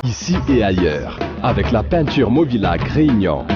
Ici et ailleurs, avec la peinture Movilac Réunion.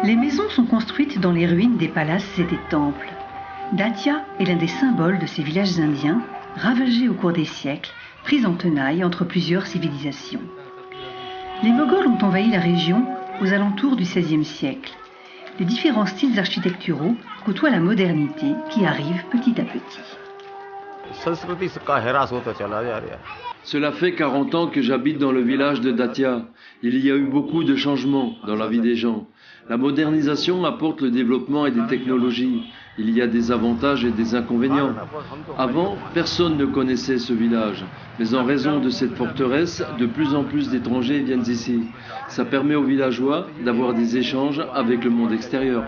Les maisons sont construites dans les ruines des palaces et des temples. Datia est l'un des symboles de ces villages indiens, ravagés au cours des siècles, pris en tenaille entre plusieurs civilisations. Les Moghols ont envahi la région aux alentours du XVIe siècle. Les différents styles architecturaux côtoient la modernité qui arrive petit à petit. Cela fait 40 ans que j'habite dans le village de Datia. Il y a eu beaucoup de changements dans la vie des gens. La modernisation apporte le développement et des technologies. Il y a des avantages et des inconvénients. Avant, personne ne connaissait ce village. Mais en raison de cette forteresse, de plus en plus d'étrangers viennent ici. Ça permet aux villageois d'avoir des échanges avec le monde extérieur.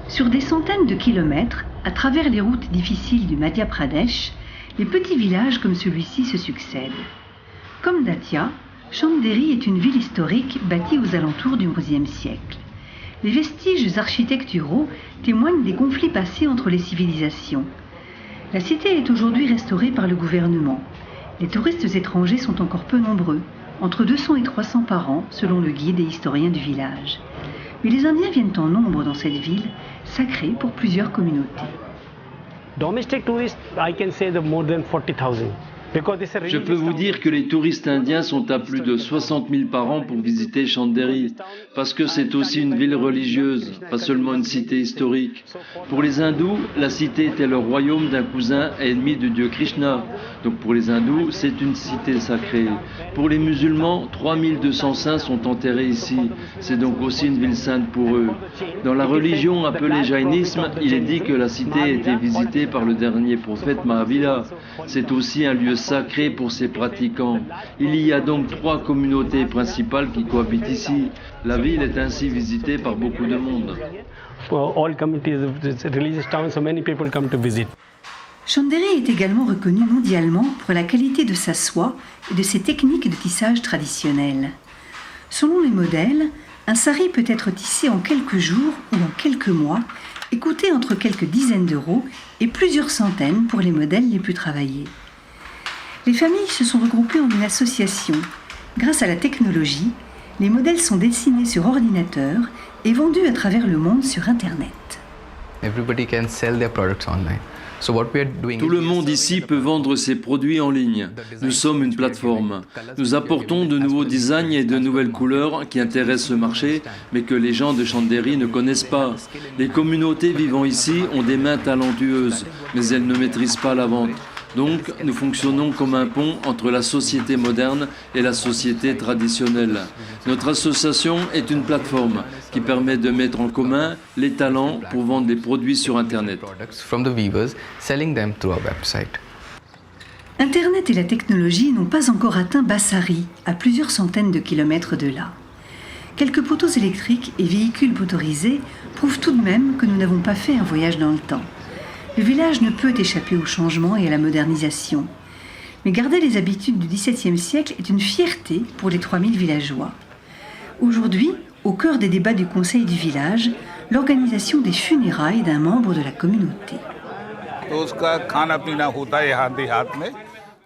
Sur des centaines de kilomètres, à travers les routes difficiles du Madhya Pradesh, les petits villages comme celui-ci se succèdent. Comme Datia, Chanderi est une ville historique bâtie aux alentours du XIe siècle. Les vestiges architecturaux témoignent des conflits passés entre les civilisations. La cité est aujourd'hui restaurée par le gouvernement. Les touristes étrangers sont encore peu nombreux, entre 200 et 300 par an, selon le guide et historien du village. Mais les Indiens viennent en nombre dans cette ville, sacrée pour plusieurs communautés. Domestic tourists, I can say the more than 40,000. Je peux vous dire que les touristes indiens sont à plus de 60 000 par an pour visiter Chanderi, parce que c'est aussi une ville religieuse, pas seulement une cité historique. Pour les hindous, la cité était le royaume d'un cousin et ennemi du dieu Krishna. Donc pour les hindous, c'est une cité sacrée. Pour les musulmans, 3200 saints sont enterrés ici. C'est donc aussi une ville sainte pour eux. Dans la religion appelée jaïnisme, il est dit que la cité a été visitée par le dernier prophète Mahavira. C'est aussi un lieu sacré pour ses pratiquants. Il y a donc 3 communautés principales qui cohabitent ici. La ville est ainsi visitée par beaucoup de monde. Chanderi est également reconnu mondialement pour la qualité de sa soie et de ses techniques de tissage traditionnelles. Selon les modèles, un sari peut être tissé en quelques jours ou en quelques mois et coûter entre quelques dizaines d'euros et plusieurs centaines pour les modèles les plus travaillés. Les familles se sont regroupées en une association. Grâce à la technologie, les modèles sont dessinés sur ordinateur et vendus à travers le monde sur Internet. Everybody can sell their products online. So what we are doing Tout le monde ici peut vendre ses produits en ligne. Nous sommes une plateforme. Nous apportons de nouveaux designs et de nouvelles couleurs qui intéressent le marché, mais que les gens de Chanderi ne connaissent pas. Les communautés vivant ici ont des mains talentueuses, mais elles ne maîtrisent pas la vente. Donc, nous fonctionnons comme un pont entre la société moderne et la société traditionnelle. Notre association est une plateforme qui permet de mettre en commun les talents pour vendre des produits sur Internet. from the weavers, selling them through our website. Internet et la technologie n'ont pas encore atteint Bassari, à plusieurs centaines de kilomètres de là. Quelques poteaux électriques et véhicules motorisés prouvent tout de même que nous n'avons pas fait un voyage dans le temps. Le village ne peut échapper au changement et à la modernisation. Mais garder les habitudes du XVIIe siècle est une fierté pour les 3000 villageois. Aujourd'hui, au cœur des débats du conseil du village, l'organisation des funérailles d'un membre de la communauté.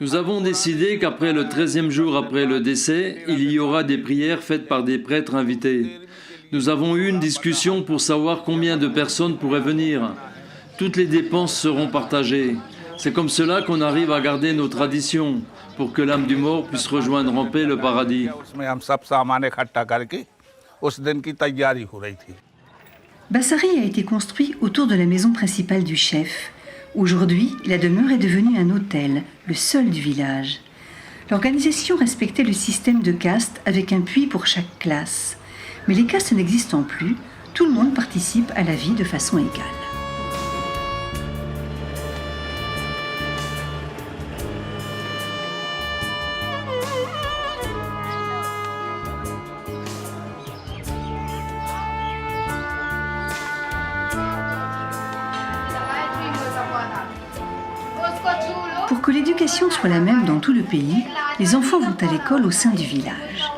Nous avons décidé qu'après le 13e jour après le décès, il y aura des prières faites par des prêtres invités. Nous avons eu une discussion pour savoir combien de personnes pourraient venir. Toutes les dépenses seront partagées. C'est comme cela qu'on arrive à garder nos traditions, pour que l'âme du mort puisse rejoindre en paix le paradis. Bassari a été construit autour de la maison principale du chef. Aujourd'hui, la demeure est devenue un hôtel, le seul du village. L'organisation respectait le système de castes avec un puits pour chaque classe. Mais les castes n'existant plus, Tout le monde participe à la vie de façon égale. Pour que l'éducation soit la même dans tout le pays, les enfants vont à l'école au sein du village.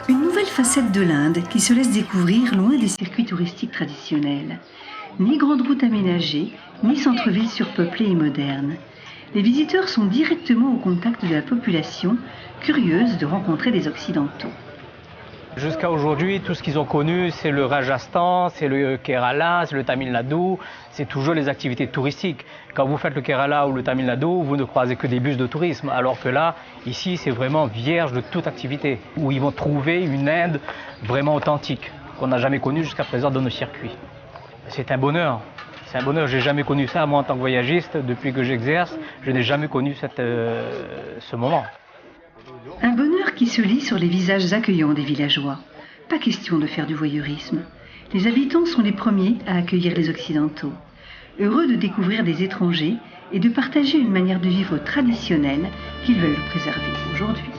Une nouvelle facette de l'Inde qui se laisse découvrir loin des circuits touristiques traditionnels. Ni grandes routes aménagées, ni centre-ville surpeuplé et moderne. Les visiteurs sont directement au contact de la population, curieuse de rencontrer des Occidentaux. Jusqu'à aujourd'hui, tout ce qu'ils ont connu, c'est le Rajasthan, c'est le Kerala, c'est le Tamil Nadu, c'est toujours les activités touristiques. Quand vous faites le Kerala ou le Tamil Nadu, vous ne croisez que des bus de tourisme, alors que là, ici, c'est vraiment vierge de toute activité, où ils vont trouver une Inde vraiment authentique, qu'on n'a jamais connue jusqu'à présent dans nos circuits. C'est un bonheur. C'est un bonheur, je n'ai jamais connu ça, moi en tant que voyagiste, depuis que j'exerce, je n'ai jamais connu ce moment. Un bonheur qui se lit sur les visages accueillants des villageois. Pas question de faire du voyeurisme. Les habitants sont les premiers à accueillir les Occidentaux. Heureux de découvrir des étrangers et de partager une manière de vivre traditionnelle qu'ils veulent préserver aujourd'hui.